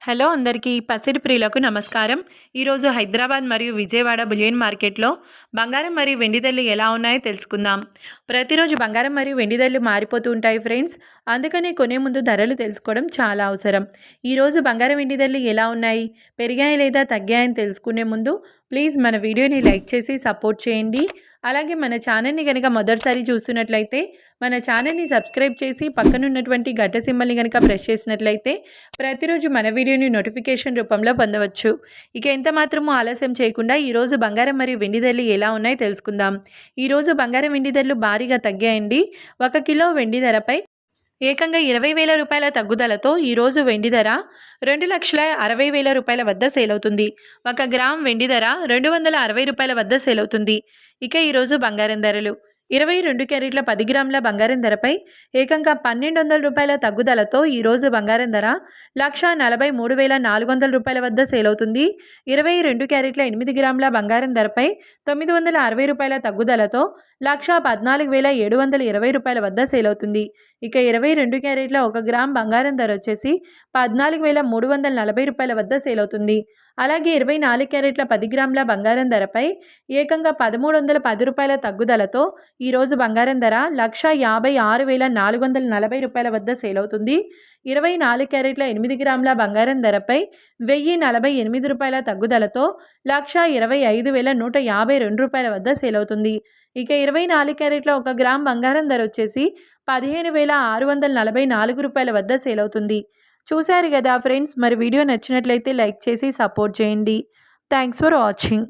Hello అందరికీ పసిడి ప్రియులకు నమస్కారం. ఈరోజు హైదరాబాద్ మరియు విజయవాడ బులియన్ మార్కెట్లో బంగారం మరియు వెండి ధరలు ఎలా ఉన్నాయో తెలుసుకుందాం. ప్రతిరోజు బంగారం మరియు వెండి ధరలు మారిపోతూ ఉంటాయి ఫ్రెండ్స్. అందుకని కొనే ముందు ధరలు తెలుసుకోవడం చాలా అవసరం. ఈరోజు బంగారం వెండి ధరలు ఎలా ఉన్నాయి, పెరిగాయి లేదా తగ్గాయని తెలుసుకునే ముందు ప్లీజ్ మన వీడియోని లైక్ చేసి సపోర్ట్ చేయండి. అలాగే మన ఛానల్ని కనుక మొదటిసారి చూస్తున్నట్లయితే మన ఛానల్ని సబ్స్క్రైబ్ చేసి పక్కనున్నటువంటి గంట సింబల్ని కనుక ప్రెస్ చేసినట్లయితే ప్రతిరోజు మన వీడియోని నోటిఫికేషన్ రూపంలో పొందవచ్చు. ఇక ఎంత మాత్రమూ ఆలస్యం చేయకుండా ఈరోజు బంగారం మరియు వెండి ధరలు ఎలా ఉన్నాయో తెలుసుకుందాం. ఈరోజు బంగారం వెండి ధరలు భారీగా తగ్గాయండి. 1 కిలో వెండి ధరపై ఏకంగా 20,000 రూపాయల తగ్గుదలతో ఈరోజు వెండి ధర 2,60,000 రూపాయల వద్ద సేల్ అవుతుంది. 1 గ్రామ్ వెండి ధర 260 రూపాయల వద్ద సేల్ అవుతుంది. ఇక ఈరోజు బంగారం ధరలు 22 క్యారెట్ల 10 గ్రాముల బంగారం ధరపై ఏకంగా 1,200 రూపాయల తగ్గుదలతో ఈరోజు బంగారం ధర 1,43,400 రూపాయల వద్ద సేల్ అవుతుంది. 22 క్యారెట్ల 8 గ్రాముల బంగారం ధరపై 960 రూపాయల తగ్గుదలతో 1,14,720 రూపాయల వద్ద సేల్ అవుతుంది. ఇక 22 క్యారెట్ల 1 గ్రామ్ బంగారం ధర వచ్చేసి 14,340 రూపాయల వద్ద సేల్ అవుతుంది. అలాగే 24 క్యారెట్ల 10 గ్రాముల బంగారం ధరపై ఏకంగా 1,310 రూపాయల తగ్గుదలతో ఈరోజు బంగారం ధర 1,56,440 రూపాయల వద్ద సేల్ అవుతుంది. 24 క్యారెట్ల 8 గ్రాముల బంగారం ధరపై 1,048 రూపాయల తగ్గుదలతో 1,25,152 రూపాయల వద్ద సేల్ అవుతుంది. ఇక 24 క్యారెట్ల 1 గ్రామ్ బంగారం ధర వచ్చేసి 15,644 రూపాయల వద్ద సేల్ అవుతుంది. చూశారు కదా ఫ్రెండ్స్, మరి వీడియో నచ్చినట్లయితే లైక్ చేసి సపోర్ట్ చేయండి. Thanks for watching.